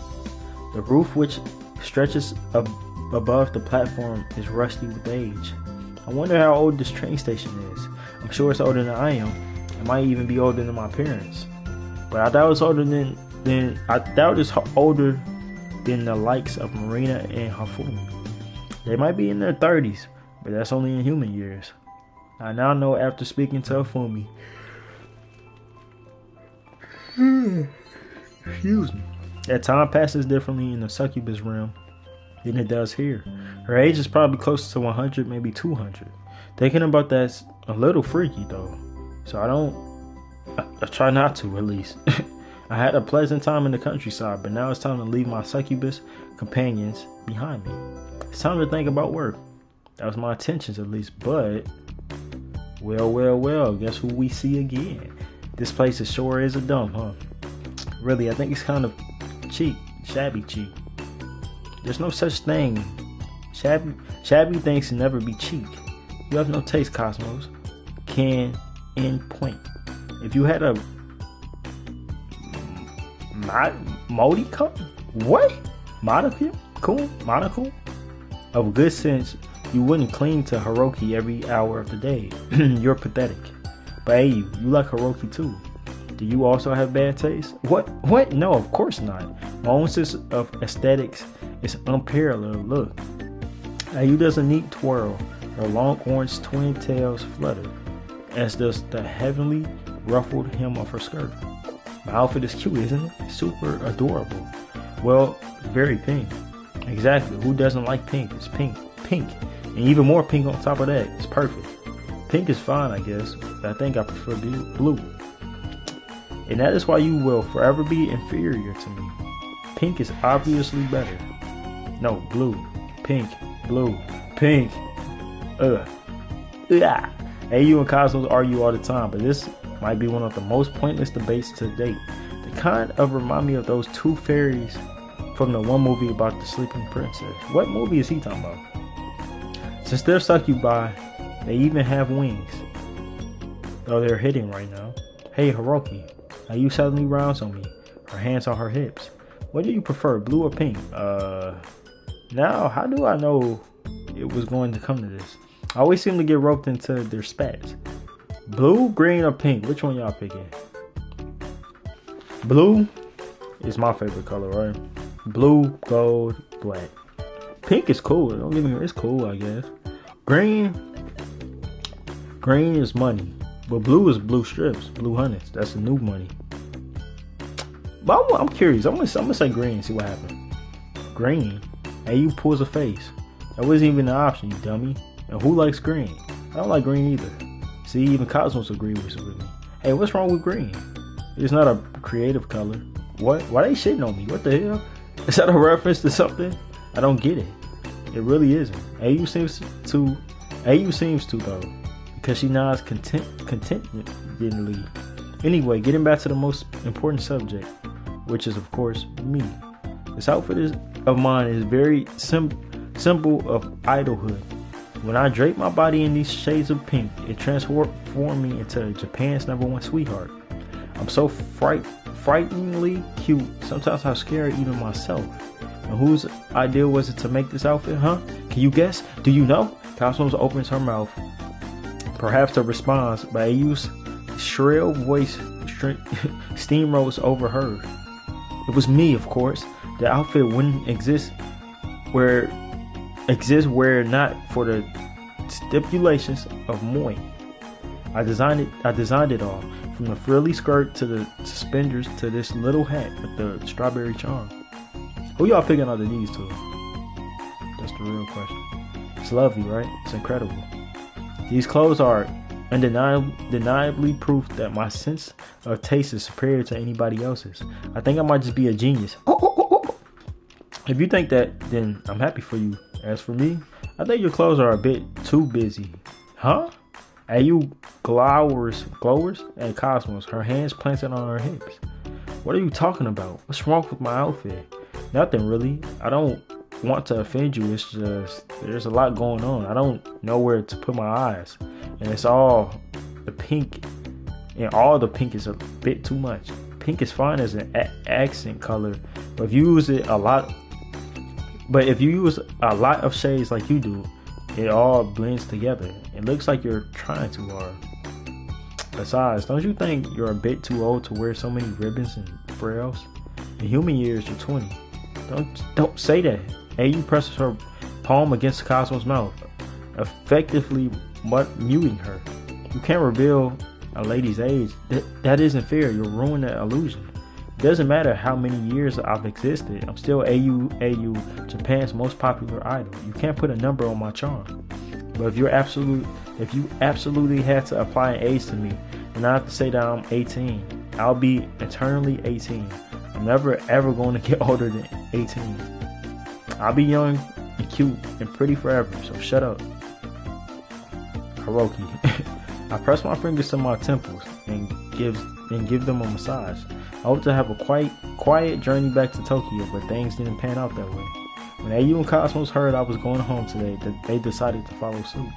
The roof, which stretches above the platform, is rusty with age. I wonder how old this train station is. I'm sure it's older than I am. It might even be older than my parents. But I doubt it's older than the likes of Marina and Hafumi. They might be in their 30s, but that's only in human years. I now know after speaking to Hafumi. Excuse me. That time passes differently in the Succubus realm than it does here. Her age is probably close to 100, maybe 200. Thinking about that's a little freaky though. So I try not to, at least. I had a pleasant time in the countryside, but now it's time to leave my Succubus companions behind me. It's time to think about work. That was my intentions, at least. But well, guess who we see again? This place sure is a dump, huh? Really, I think it's kind of cheap, shabby cheap. There's no such thing. Shabby things can never be cheap. You have no taste, Cosmos. Can end point. If you had a monocle of good sense, you wouldn't cling to Hiroki every hour of the day. You're pathetic. But hey, you like Hiroki too. Do you also have bad taste? What? No, of course not. My own sense of aesthetics is unparalleled. Look, Ayu does a neat twirl. Her long orange twin tails flutter, as does the heavenly ruffled hem of her skirt. My outfit is cute, isn't it? Super adorable. Well, very pink. Exactly. Who doesn't like pink? It's pink. Pink And even more pink on top of that. It's perfect. Pink is fine, I guess, but I think I prefer blue. And that is why you will forever be inferior to me. Pink is obviously better. No, blue, pink, blue, pink. Ugh. AU and Cosmos argue all the time, but this might be one of the most pointless debates to date. They kind of remind me of those two fairies from the one movie about the sleeping princess. What movie is he talking about? Since they're succubi, they even have wings. Though they're hitting right now. Hey Hiroki, AU suddenly rounds on me, her hands on her hips. What do you prefer, blue or pink? Now, how do I know it was going to come to this? I always seem to get roped into their spats. Blue, green, or pink? Which one y'all picking? Blue is my favorite color, right? Blue, gold, black. Pink is cool. Don't get me wrong, it's cool, I guess. Green is money. But blue is blue strips, blue hundreds. That's the new money. But I'm curious. I'm gonna say green and see what happens. Green. AU pulls a face. That wasn't even an option, you dummy. And who likes green? I don't like green either. See, even Cosmos agree with me. Hey, what's wrong with green? It's not a creative color. What? Why they shitting on me? What the hell? Is that a reference to something? I don't get it. It really isn't. AU seems to though, because she nods contentedly. Anyway, getting back to the most important subject, which is of course me. This outfit of mine is very symbol of idolhood. When I drape my body in these shades of pink, it transformed me into Japan's #1 sweetheart. I'm so frighteningly cute. Sometimes I'm scared even myself. And whose idea was it to make this outfit, huh? Can you guess? Do you know? Cosmos opens her mouth, perhaps to respond, but AU's shrill voice steamrolls overheard. It was me, of course. The outfit wouldn't exist were not for the stipulations of Moi. I designed it all, from the frilly skirt to the suspenders to this little hat with the strawberry charm. Who y'all picking out of these two? That's the real question. It's lovely, right? It's incredible. These clothes are undeniably proof that my sense of taste is superior to anybody else's. I think I might just be a genius. If you think that, then I'm happy for you. As for me, I think your clothes are a bit too busy. Huh? AU glowers at Cosmos, her hands planted on her hips. What are you talking about? What's wrong with my outfit? Nothing really. I don't want to offend you. It's just there's a lot going on. I don't know where to put my eyes. And it's all the pink. And all the pink is a bit too much. Pink is fine as an accent color, but if you use a lot of shades like you do, it all blends together. It looks like you're trying too hard. Besides, don't you think you're a bit too old to wear so many ribbons and frills? In human years, you're 20. Don't say that. AU presses her palm against Cosmo's mouth, effectively muting her. You can't reveal a lady's age. That isn't fair. You'll ruin that illusion. It doesn't matter how many years I've existed. I'm still AU, Japan's most popular idol. You can't put a number on my charm. But if you absolutely had to apply an age to me, then I have to say that I'm 18. I'll be eternally 18. I'm never ever going to get older than 18. I'll be young and cute and pretty forever, so shut up. Hiroki. I press my fingers to my temples and give them a massage. I hope to have a quiet journey back to Tokyo, but things didn't pan out that way. When AU and Cosmos heard I was going home today, they decided to follow suit.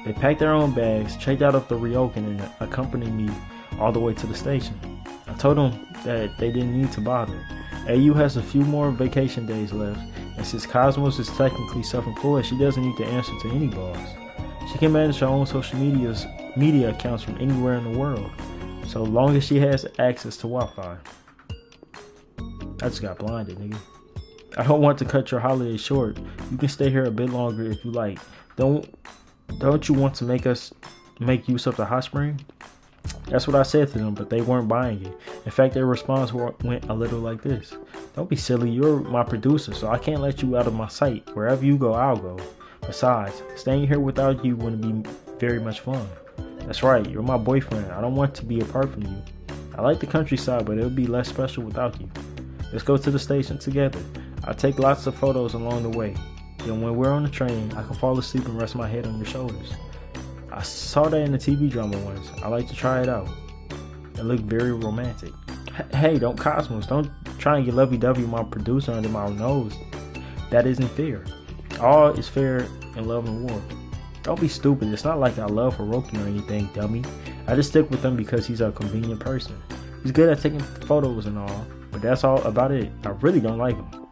They packed their own bags, checked out of the Ryokan, and accompanied me all the way to the station. I told them that they didn't need to bother. AU has a few more vacation days left, and since Cosmos is technically self-employed, she doesn't need to answer to any boss. She can manage her own social media accounts from anywhere in the world, so long as she has access to Wi-Fi. I just got blinded, nigga. I don't want to cut your holiday short. You can stay here a bit longer if you like. Don't you want to make use of the hot spring? That's what I said to them, but they weren't buying it. In fact, their response went a little like this. Don't be silly, you're my producer, so I can't let you out of my sight. Wherever you go, I'll go. Besides, staying here without you wouldn't be very much fun. That's right, you're my boyfriend. I don't want to be apart from you. I like the countryside, but it would be less special without you. Let's go to the station together. I'll take lots of photos along the way. Then when we're on the train, I can fall asleep and rest my head on your shoulders. I saw that in the TV drama once. I like to try it out. It looked very romantic. Hey, don't Cosmos. Don't try and get lovey-dovey with my producer under my nose. That isn't fair. All is fair in love and war. Don't be stupid. It's not like I love Hiroki or anything, dummy. I just stick with him because he's a convenient person. He's good at taking photos and all, but that's all about it. I really don't like him.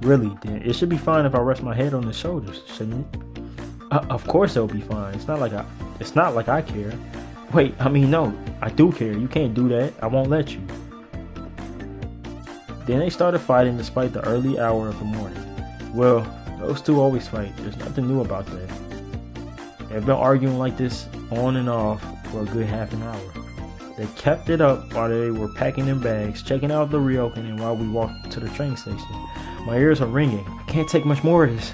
Really, then it should be fine if I rest my head on his shoulders, shouldn't it? Of course it'll be fine. It's not like I care. Wait, I mean no, I do care. You can't do that. I won't let you. Then they started fighting despite the early hour of the morning. Well, those two always fight. There's nothing new about that. They've been arguing like this on and off for a good half an hour. They kept it up while they were packing their bags, checking out the ryokan, and while we walked to the train station. My ears are ringing. I can't take much more of this.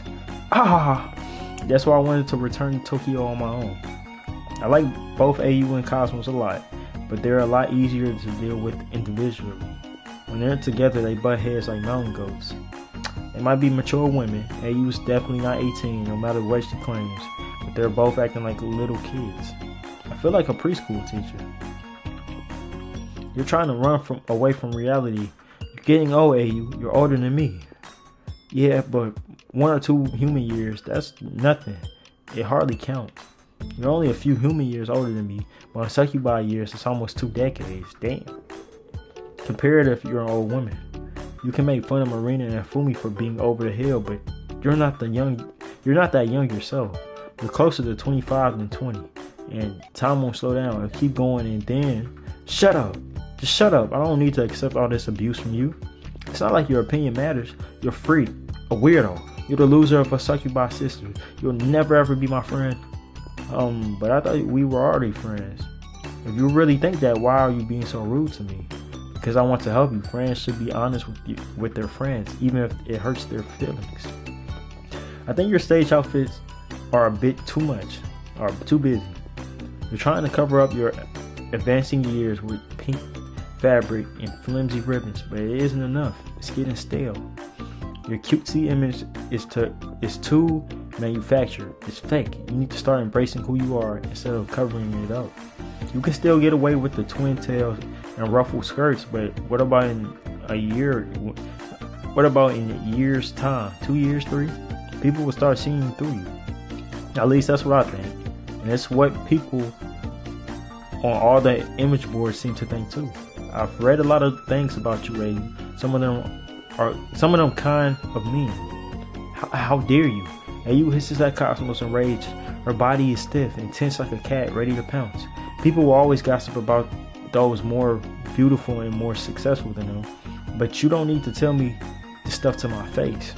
That's why I wanted to return to Tokyo on my own. I like both AU and Cosmos a lot, but they're a lot easier to deal with individually. When they're together, they butt heads like mountain goats. They might be mature women. AU's definitely not 18, no matter what she claims, but they're both acting like little kids. I feel like a preschool teacher. You're trying to run away from reality. You're getting old, AU. You're older than me. Yeah, but 1 or 2 human years, that's nothing. It hardly counts. You're only a few human years older than me, but on Succubus years, it's almost 2 decades. Damn. Compare it if you're an old woman. You can make fun of Marina and Fumi for being over the hill, but you're not that young yourself. You're closer to 25 than 20. And time won't slow down. It'll keep going, and then shut up. Just shut up. I don't need to accept all this abuse from you. It's not like your opinion matters. You're free. A weirdo. You're the loser of a Succubus sister. You'll never ever be my friend. But I thought we were already friends. If you really think that, why are you being so rude to me? Because I want to help you. Friends should be honest with their friends, even if it hurts their feelings. I think your stage outfits are a bit too much, or too busy. You're trying to cover up your advancing years with pink fabric and flimsy ribbons, but it isn't enough. It's getting stale. Your cutesy image is too manufactured. It's fake. You need to start embracing who you are instead of covering it up. You can still get away with the twin tails and ruffled skirts, but what about in a year? What about in a year's time? 2 years, 3? People will start seeing through you. At least that's what I think, and it's what people on all the image boards seem to think too. I've read a lot of things about you, AU. Some of them kind of mean. How dare you? AU hisses at Cosmos in rage. Her body is stiff and tense like a cat ready to pounce. People will always gossip about those more beautiful and more successful than them, but you don't need to tell me this stuff to my face.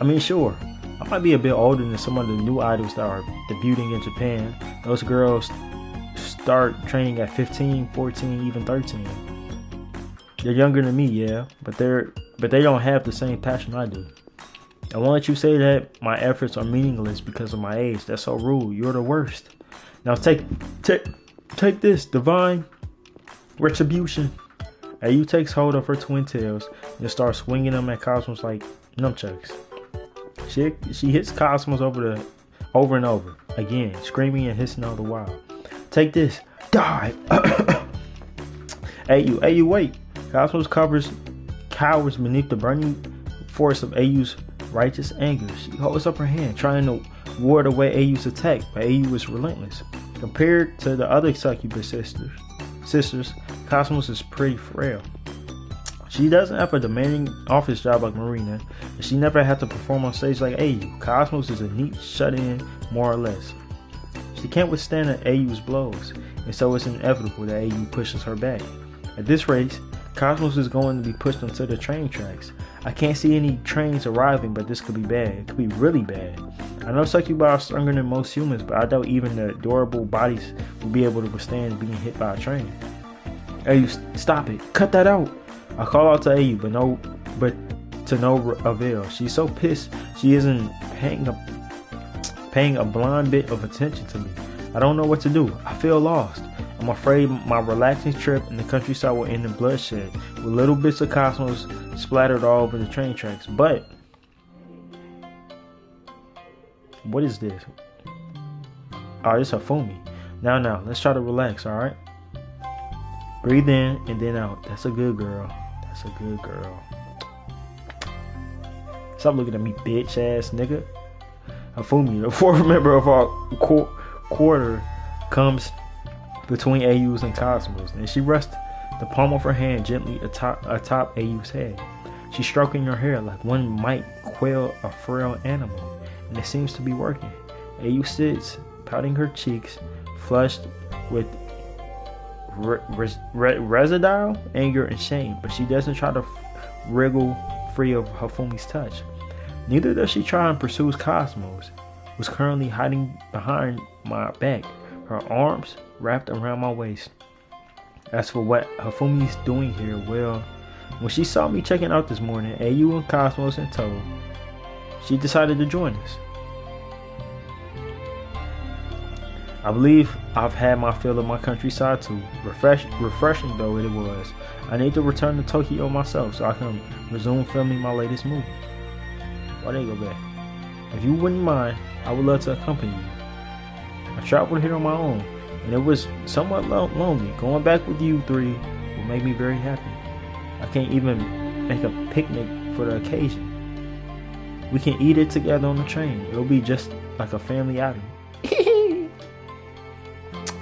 I mean, sure, I might be a bit older than some of the new idols that are debuting in Japan. Those girls start training at 15, 14, even 13. They're younger than me, yeah, but they don't have the same passion I do. I won't let you say that my efforts are meaningless because of my age. That's so rude. You're the worst. Now take this, divine retribution. AU takes hold of her twin tails and starts swinging them at Cosmos like nunchucks. She hits Cosmos over and over again, screaming and hissing all the while. Take this, die! AU, wait! Cosmos cowers beneath the burning force of AU's righteous anger. She holds up her hand, trying to ward away AU's attack, but AU is relentless. Compared to the other Succubus sisters, Cosmos is pretty frail. She doesn't have a demanding office job like Marina, and she never had to perform on stage like AU. Cosmos is a neat shut-in, more or less. She can't withstand AU's blows, and so it's inevitable that AU pushes her back. At this rate, Cosmos is going to be pushed onto the train tracks. I can't see any trains arriving, but this could be bad. It could be really bad. I know Succubus are stronger than most humans, but I doubt even the adorable bodies will be able to withstand being hit by a train. AU, stop it. Cut that out. I call out to AU, but to no avail. She's so pissed she isn't paying a blind bit of attention to me. I don't know what to do. I feel lost. I'm afraid my relaxing trip in the countryside will end in bloodshed, with little bits of cosmos splattered all over the train tracks. But what is this? Oh, it's Hifumi. Now, let's try to relax, alright? Breathe in and then out. That's a good girl. That's a good girl. Stop looking at me, bitch ass nigga. Hifumi, the fourth member of our quarter, comes between AU's and Cosmos, and she rests the palm of her hand gently atop AU's head. She's stroking her hair like one might quail a frail animal, and it seems to be working. AU sits, pouting her cheeks, flushed with residual anger and shame, but she doesn't try to wriggle free of Hifumi's touch. Neither does she try and pursue Cosmos, who's currently hiding behind my back, her arms wrapped around my waist. As for what Hifumi's doing here, well, when she saw me checking out this morning, AU and Cosmos in tow, she decided to join us. I believe I've had my fill of my countryside too. Refreshing though it was, I need to return to Tokyo myself so I can resume filming my latest movie. Why did I go back? If you wouldn't mind, I would love to accompany you. I traveled here on my own, and it was somewhat lonely. Going back with you three will make me very happy. I can't even make a picnic for the occasion. We can eat it together on the train. It'll be just like a family outing.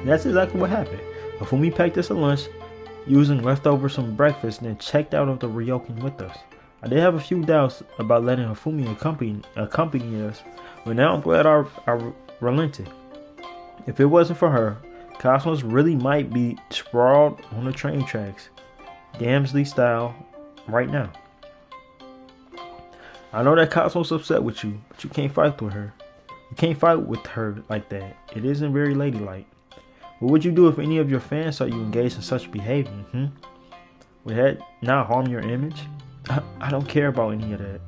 That's exactly what happened. Hifumi packed us a lunch, using leftovers from breakfast, and then checked out of the Ryokan with us. I did have a few doubts about letting Hifumi accompany us, but now I'm glad I relented. If it wasn't for her, Cosmos really might be sprawled on the train tracks, Damsley style, right now. I know that Cosmos upset with you, but you can't fight with her. You can't fight with her like that. It isn't very ladylike. What would you do if any of your fans saw you engaged in such behavior? Would that not harm your image? I don't care about any of that.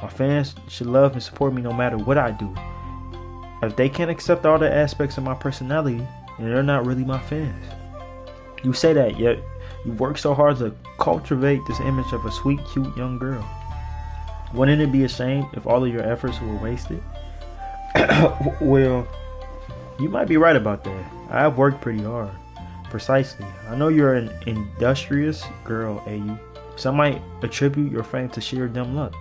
My fans should love and support me no matter what I do. If they can't accept all the aspects of my personality, then they're not really my fans. You say that, yet you work so hard to cultivate this image of a sweet, cute young girl. Wouldn't it be a shame if all of your efforts were wasted? Well, you might be right about that. I have worked pretty hard. Precisely. I know you're an industrious girl, AU. Some might attribute your fame to sheer dumb luck,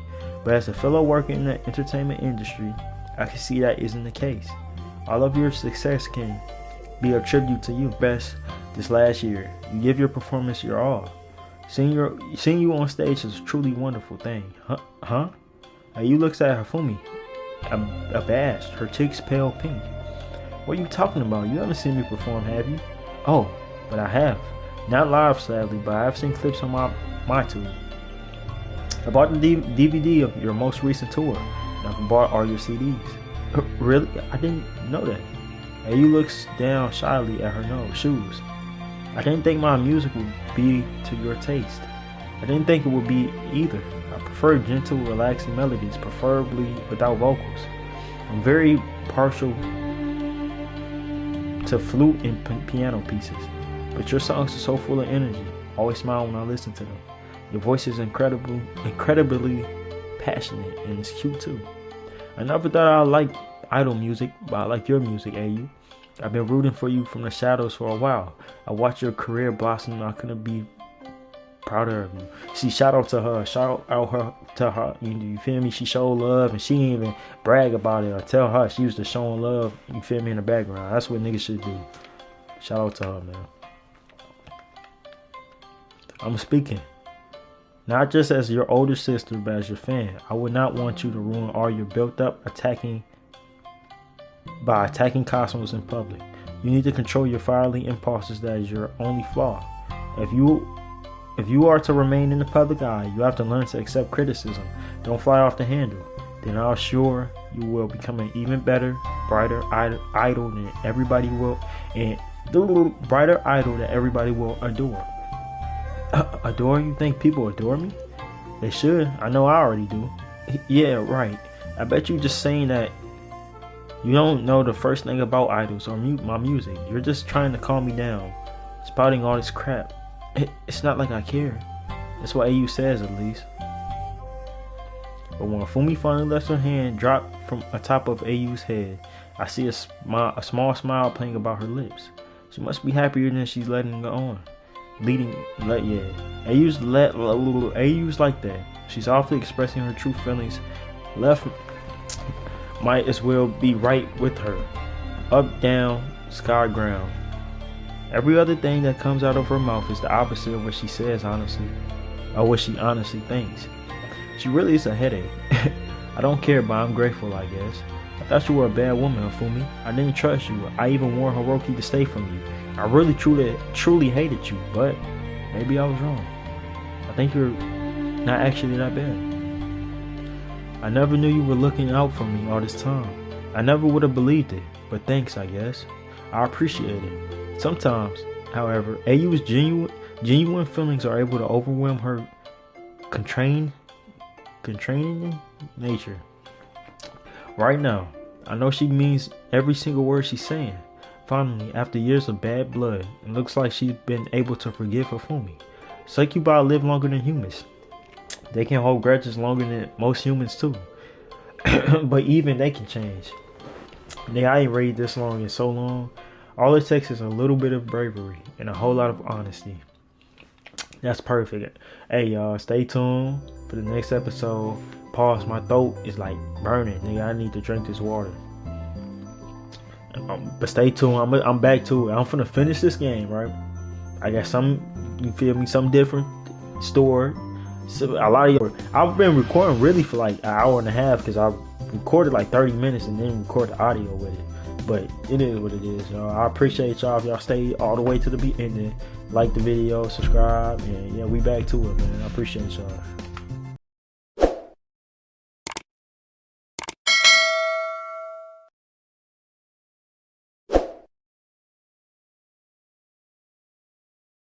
but as a fellow worker in the entertainment industry, I can see that isn't the case. All of your success can be a tribute to you. Best this last year, you give your performance your all. Seeing you on stage is a truly wonderful thing. Huh? AU looks at Hifumi, abashed, her cheeks pale pink. What are you talking about? You haven't seen me perform, have you? Oh, but I have. Not live, sadly, but I have seen clips on my tube. I bought the DVD of your most recent tour, and I've bought all your CDs. Really? I didn't know that. AU looks down shyly at her shoes. I didn't think my music would be to your taste. I didn't think it would be either. I prefer gentle, relaxing melodies, preferably without vocals. I'm very partial to flute and piano pieces, but your songs are so full of energy. I always smile when I listen to them. Your voice is incredibly passionate, and it's cute too. I never thought I liked idol music, but I like your music, AU. I've been rooting for you from the shadows for a while. I watched your career blossom, and I couldn't be prouder of you. See, shout out to her. You feel me? She showed love, and she didn't even brag about it or tell her. She was just showing love, you feel me, in the background. That's what niggas should do. Shout out to her, man. I'm speaking not just as your older sister, but as your fan. I would not want you to ruin all your built up attacking Cosmos in public. You need to control your fiery impulses. That is your only flaw. If you are to remain in the public eye, you have to learn to accept criticism. Don't fly off the handle. Then I'm sure you will become an even better, brighter idol than everybody will, and the brighter idol that everybody will adore. Adore? You think people adore me? They should. I know I already do. Yeah, right. I bet you just saying that You don't know the first thing about idols or my music. You're just trying to calm me down, spouting all this crap. It's not like I care. That's what AU says, at least. But when Fumi finally lets her hand drop from atop of AU's head, I see a small smile playing about her lips. She must be happier than she's letting it on. AU's like that. She's awfully expressing her true feelings. Left might as well be right with her. Up, down, sky, ground. Every other thing that comes out of her mouth is the opposite of what she says honestly, or what she honestly thinks. She really is a headache. I don't care, but I'm grateful, I guess. I thought you were a bad woman, Hifumi. I didn't trust you. I even warned Hiroki to stay from you. I really truly hated you, but maybe I was wrong. I think you're not actually that bad. I never knew you were looking out for me all this time. I never would have believed it, but thanks, I guess. I appreciate it. Sometimes, however, AU's genuine feelings are able to overwhelm her constraining nature. Right now, I know she means every single word she's saying. Finally, after years of bad blood, it looks like she's been able to forgive Hifumi. Succubi live longer than humans. They can hold grudges longer than most humans too. But even they can change. I ain't read this long in so long. All it takes is a little bit of bravery and a whole lot of honesty. That's perfect. Hey y'all, stay tuned for the next episode. Pause, my throat is like burning. I need to drink this water. But stay tuned. I'm back to it. I'm finna finish this game, right? I got some different story. So a lot of you, I've been recording really for like an hour and a half because I recorded like 30 minutes and then record the audio with it. But it is what it is, y'all. I appreciate y'all if y'all stay all the way to the ending. Like the video, subscribe, and yeah, we back to it, man. I appreciate y'all.